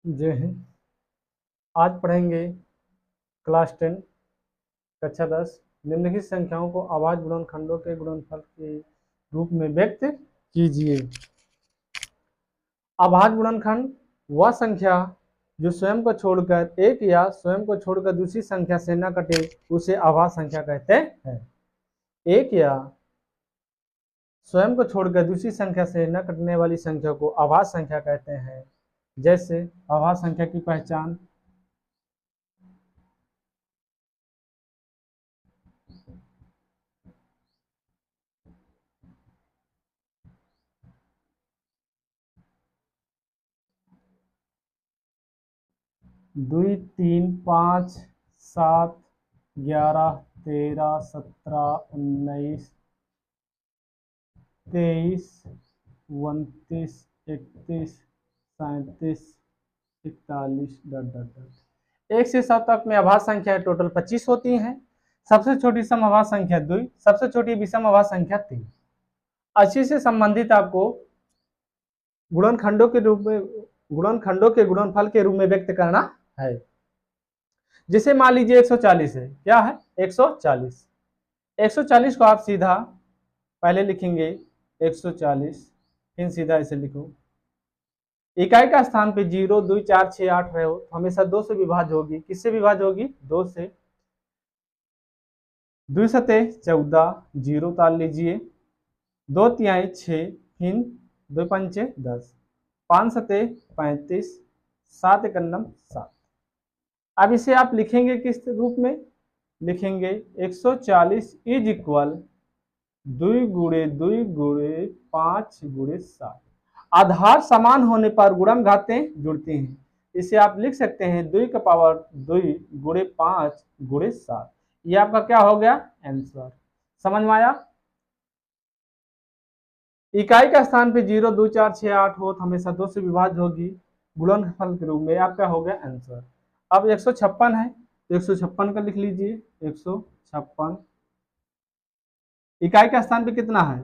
जय हिंद। आज पढ़ेंगे क्लास 10 कक्षा 10 निम्नलिखित संख्याओं को अभाज्य गुणनखंडों के गुणनफल के रूप में व्यक्त कीजिए। अभाज्य गुणनखंड वह संख्या जो स्वयं को छोड़कर एक या स्वयं को छोड़कर दूसरी संख्या से न कटे उसे अभाज्य संख्या कहते हैं। एक या स्वयं को छोड़कर दूसरी संख्या से न कटने वाली संख्या को अभाज्य संख्या कहते हैं। जैसे अभाज्य संख्या की पहचान 2, 3, 5, 7, 11, 13, 17, 19, 23, 29, 31, 37, 41 ... एक से 7 तक में अभाज्य संख्या टोटल 25 होती हैं। सबसे छोटी सम अभाज्य संख्या 2, सबसे छोटी विषम अभाज्य संख्या 3। अच्छी से संबंधित आपको गुणनखंडों के रूप में गुणनखंडों के गुणनफल के रूप में व्यक्त करना है। जिसे मान लीजिए 140 है। क्या है? 140। 140 को आप सीधा पहले लिखेंगे 140, फिर सीधा ऐसे लिखो। इकाई का स्थान पे 0, 2, 4, 6, 8 रहे हो तो हमेशा 2 से विभाज्य होगी। किससे विभाज्य होगी? 2 से। 2 सते 14, 0 उतार लीजिए। 2 तिहाई 6, फिर 2 पंचे 10, 5 सते 35, 7 एकन्नम 7। अब इसे आप लिखेंगे किस रूप में? लिखेंगे 140 इज इक्वल 2 गुणे 2 गुणे 5 गुणे 7। आधार समान होने पर गुणन घातें जुड़ती हैं। इसे आप लिख सकते हैं 2 का पावर 2 गुणे 5 गुणे 7। ये आपका क्या हो गया? आंसर। समझ में आया? इकाई का स्थान पे 0, 2, 4, 6, 8 हो तो हमेशा 2 से विभाज्य होगी। गुणनफल के रूप में आपका हो गया आंसर। अब 156 है तो 156 का लिख लीजिए 156। इकाई का स्थान पे कितना है?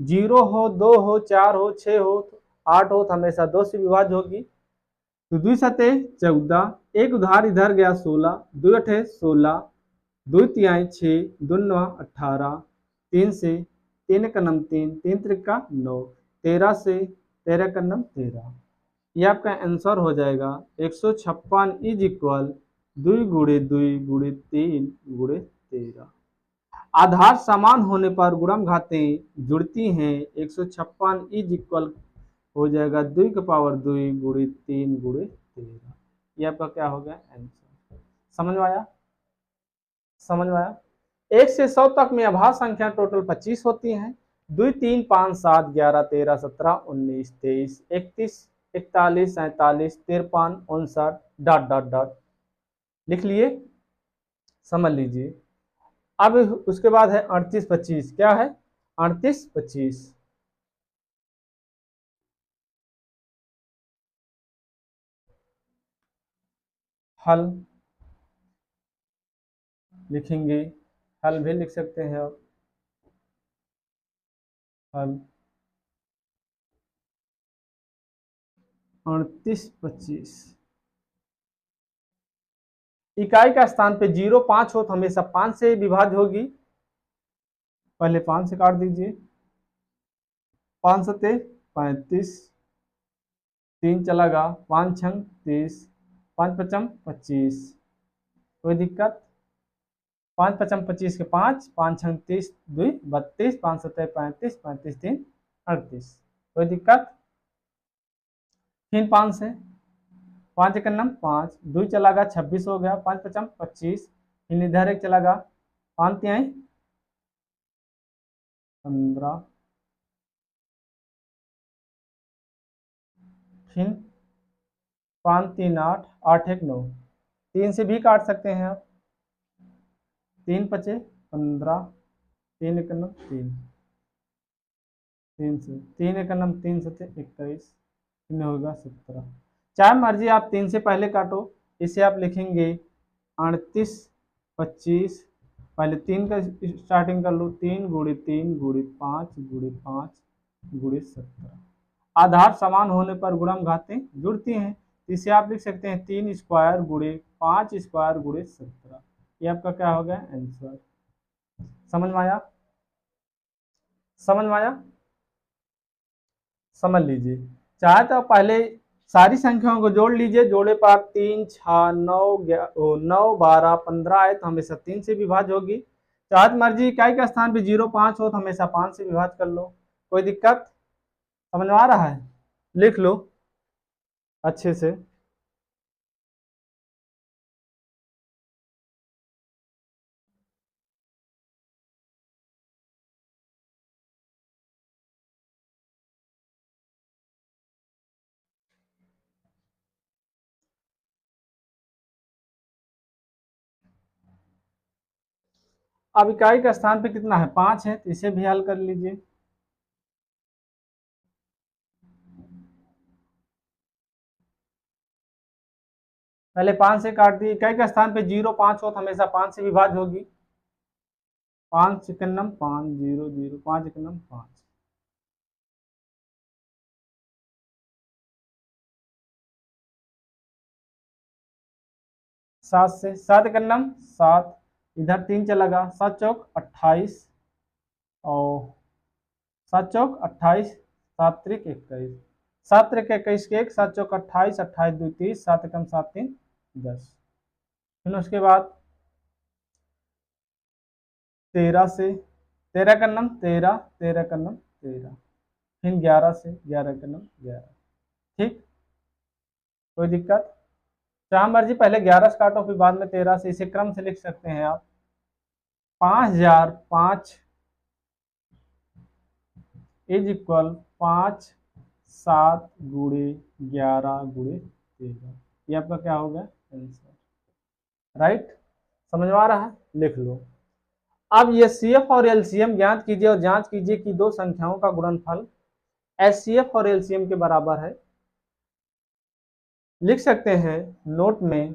0 हो, 2 हो, 4 हो, 6 हो, 8 हो तो हमेशा 2 से विभाज्य होगी। तो 2 सते 14, एक उधार इधर गया 16, 2 अठे 16, 2 तिहाई 6, 2 9 18, 3 से 3 एकन्नम 3, 3 त्रिका 9, 13 से 13 एकन्नम 13। ये आपका आंसर हो जाएगा 156 इज इक्वल 2 गुणे 2 गुणे 3 गुणे 13। आधार समान होने पर गुणन घातें जुड़ती हैं। 156 इज इक्वल हो जाएगा 2 का पावर 2 गुणे 3 गुणे 13। ये आपका क्या हो गया? आंसर। समझ में आया? समझ में आया? 1 से 100 तक में अभाज्य संख्या टोटल 25 होती हैं। 2, 3, 5, 7, 11, 13, 17, 19, 23, 31, 41, 47, 53, 59 ... लिख लिए? समझ लीजिए। अब उसके बाद है 38, 25। क्या है? 38, 25। हल लिखेंगे, हल भी लिख सकते हैं आप। हल 38, 25। इकाई का स्थान पे 0, 5 हो तो हमेशा 5 से विभाज्य होगी। पहले 5 से काट दीजिए। 5 सते 35, 3 चला गा, 5 छंग 30, 5 पचम 25। कोई दिक्कत? 5 पचम 25 के 5, 5 छंग 30, 2 32, 5 सते 35, 35 3 38। कोई दिक्कत? फिर 5 से 5 एकन्नम 5, 2 चला गया 26 हो गया, 5 पचम 25, फिर इधर एक चला गया 5 तिहाई 15, फिर 5 3 8, 8 1 9। 3 से भी काट सकते हैं आप। 3 पचे 15, 3 एकन्नम 3, 3 से 3 एकन्नम 3 सते 21, फिर होगा 17। चाहे मर्जी आप 3 से पहले काटो। इसे आप लिखेंगे 38, 25। पहले 3 का स्टार्टिंग कर लो। 3 गुणे 3 गुणे 5 गुणे 5 गुणे 17। आधार समान होने पर गुणन घातें जुड़ती हैं। इसे आप लिख सकते हैं 3 स्क्वायर गुणे 5 स्क्वायर गुणे 17। ये आपका क्या हो गया आंसर। समझ में आया, समझ में आया, समझ लीजिए। चाहे तो पहले सारी संख्याओं को जोड़ लीजिए, जोड़े पर 3 6 9 12 15 आए तो हमेशा 3 से विभाज्य होगी। चाहे मर्जी इकाई के स्थान पे 0 5 हो तो हमेशा 5 से विभाज्य कर लो, कोई दिक्कत। समझ में आ रहा है, लिख लो अच्छे से। अब इकाई का स्थान पे कितना है 5 है, तो इसे भी हल कर लीजिए। पहले 5 से काट दिए, इकाई का स्थान पे 0 5 हो तो हमेशा 5 से विभाज्य होगी। 5 एकन्नम 5 0 0 5 एकन्नम 5। 7 से 7 एकन्नम 7, इधर 3 चला गया, 7 चौक 28 और 7 चौक 28, 7 त्रिक 21, 7 त्रिक 21 के 1, 7 चौक 28, 28 2 30, 7 एकम 7 3 10। फिर उसके बाद 13 से 13 का नम 13, 13 का नम 13, फिर 11 से 11 का नम 11। ठीक, कोई दिक्कत। जहां मर्जी पहले 11 से काटो फिर बाद में 13 से, इसे क्रम से लिख सकते हैं आप। 5005 इज इक्वल 5 7 गुणे 11 गुणे 13। ये आपका क्या होगा आंसर, राइट। समझ में आ रहा है, लिख लो। अब ये सीएफ और एलसीएम ज्ञात कीजिए और जांच कीजिए कि दो संख्याओं का गुणनफल एचसीएफ और एलसीएम के बराबर है। लिख सकते हैं नोट में,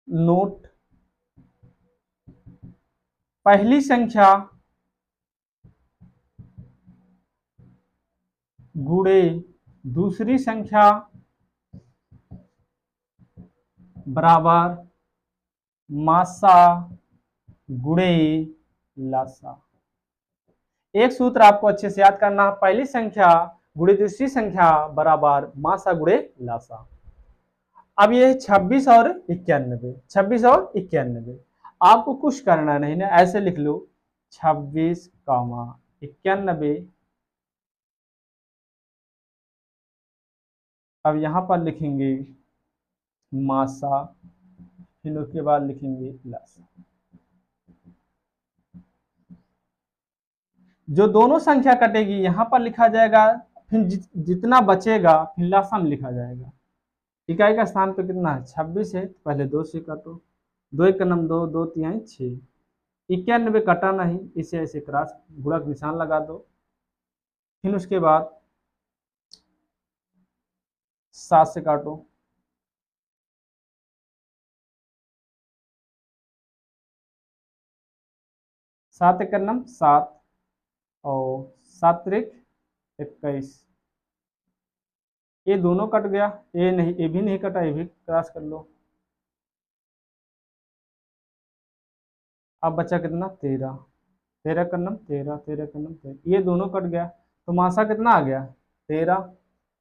नोट पहली संख्या गुणे दूसरी संख्या बराबर मासा गुणे लासा। एक सूत्र आपको अच्छे से याद करना, पहली संख्या गुणे दूसरी संख्या बराबर मासा गुणे लासा। अब ये 26 और 91, 26 और 91 आपको कुछ करना नहीं ना, ऐसे लिख लो 26, 91। अब यहां पर लिखेंगे मासा, फिर उसके बाद लिखेंगे लासा। जो दोनों संख्या कटेगी यहां पर लिखा जाएगा, फिर जितना बचेगा फिर लासा में लिखा जाएगा। इकाई का स्थान पे कितना है 26 है, पहले 2 से काटो, 2 एक नम 2, 2 तिहाई 6, 91 कटा नहीं, इसे ऐसे क्रॉस गुणक निशान लगा दो। फिर उसके बाद 7 से काटो, 7 एक नम 7 और 7 त्रिक 21। ये दोनों कट गया, ये नहीं, ये भी नहीं कटा, ये भी क्रॉस कर लो। अब बचा कितना 13, 13 का नम 13, 13 का नम 13, ये दोनों कट गया तो मासा कितना आ गया 13,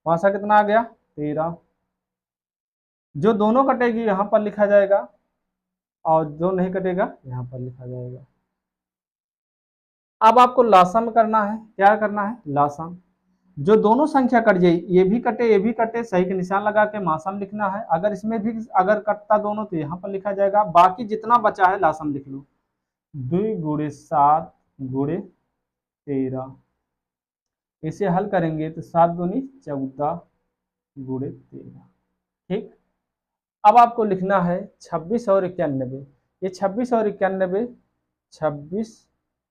मासा कितना आ गया 13। जो दोनों कटेगी यहाँ पर लिखा जाएगा और जो नहीं कटेगा यहाँ पर लिखा जाएगा। अब आपको लासम करना है, क्या करना है लासम। जो दोनों संख्या कट जाए, ये भी कटे ये भी कटे, सही के निशान लगा के मासम लिखना है। अगर इसमें भी अगर कटता दोनों तो यहाँ पर लिखा जाएगा, बाकी जितना बचा है लासम लिख लो। 2 गुणे 7 गुणे 13, इसे हल करेंगे तो 7 दूनी 14 गुणे 13। ठीक, अब आपको लिखना है 26 और 91। ये 26 और 91, 26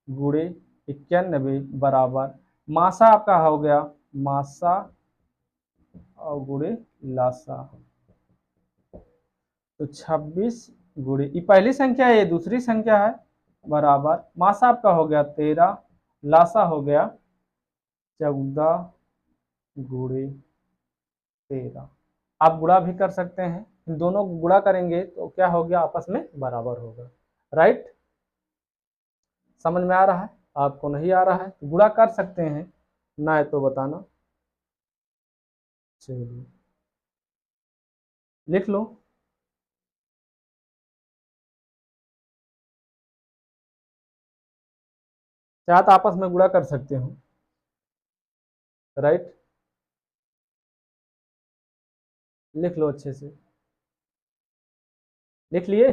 गुणे 91 बराबर मासा आपका हो गया मासा और गुणे लासा। तो 26 गुणे, ये पहली संख्या है ये दूसरी संख्या है, बराबर मासा आपका हो गया 13, लासा हो गया 14 गुणे 13। आप गुणा भी कर सकते हैं, इन दोनों को गुणा करेंगे तो क्या हो गया, आपस में बराबर होगा। राइट, समझ में आ रहा है? आपको नहीं आ रहा है तो गुणा कर सकते हैं, ना है तो बताना। चलिए लिख लो। चाहे तो आपस में गुणा कर सकते हो। राइट, लिख लो अच्छे से। लिख लिए?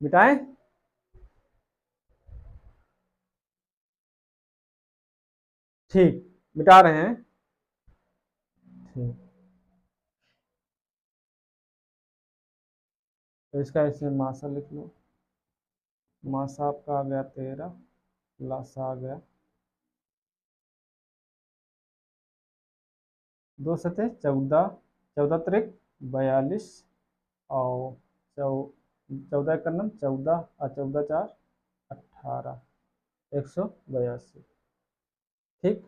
मिटाएं? ठीक, मिटा रहे हैं। ठीक, तो इसका ऐसे मासा लिख लो। मासा आपका आ गया 13, लासा आ गया 2 सते 14, 14 त्रिक 42, और 14 का नम 14 और 14 4 18, 182। ठीक,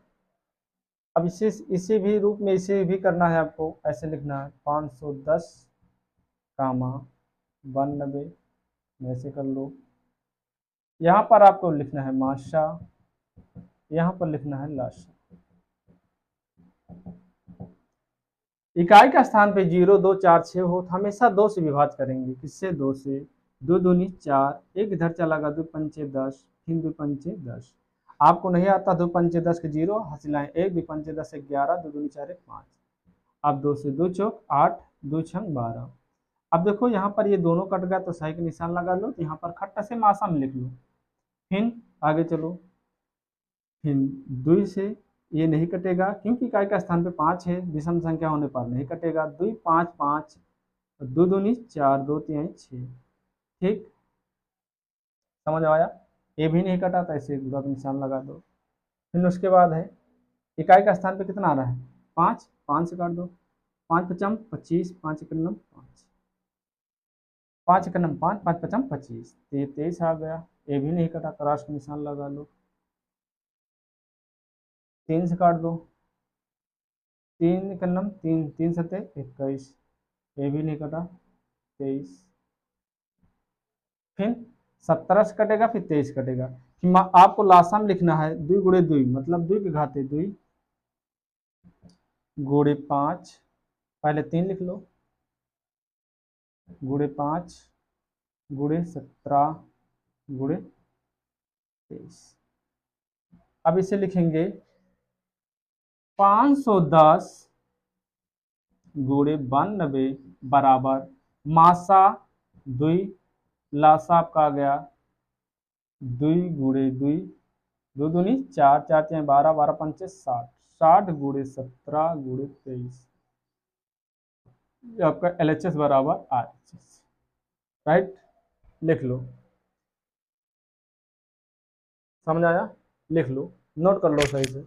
अब इसे भी रूप में इसे भी करना है आपको, ऐसे लिखना है 510 कामा 92, ऐसे कर लो। यहाँ पर आपको लिखना है माशा, यहाँ पर लिखना है लाशा। इकाई का स्थान पे 0 2 4 6 हो तो हमेशा 2 से विभाज्य करेंगे। किससे? 2 से। 2 दूनी 4, एक इधर चला गया 2 पंचे 10, 3 2 पंचे 10। आपको नहीं आता 2 पंचे 10 के 0 हंसिलाएं 1, 2 पंचे 10 से 11, 2 दूनी 4 1 5। अब 2 से 2 चौक 8, 2 छंग 12। अब देखो यहाँ पर ये दोनों कट गया तो सही का निशान लगा लो, तो यहाँ पर खट्टा से मासा में लिख लो। फिर आगे चलो, फिर 2 से ये नहीं कटेगा क्योंकि इकाई का स्थान पे 5 है, विषम संख्या होने पर नहीं कटेगा। 2 5 5, 2 दूनी 4, 2 3 6। ठीक, समझ आया? ये भी नहीं कटा तो ऐसे गुणा का निशान लगा दो। फिर उसके बाद है इकाई का स्थान पे कितना आ रहा है? 5, 5 से काट दो। 5 पचम 25, 5 एकम 5, 5 एकम 5, 5 पचम 25, तो ये 23 आ गया। ये भी नहीं कटा, क्रॉस का निशान लगा लो। 3 से काट दो। 3 एकम 3, 3 सते 21, ये भी नहीं कटा, 23। फिर 17 से कटेगा, फिर 23 कटेगा। फिर आपको लासा में लिखना है 2 गुणे 2, मतलब 2 के घाते 2 गुणे 5, पहले 3 लिख लो, गुणे 5 गुणे 17 गुणे 23। अब इसे लिखेंगे 510 गुणे 92 बराबर मासा 2, लासा आपका आ गया 2 गुणे 2, 2 दूनी 4, 4 3 12, 12 पंचे 60, 60 गुणे 17 गुणे 23। आपका LHS बराबर RHS। राइट, लिख लो। समझ आया? लिख लो, नोट कर लो सही से।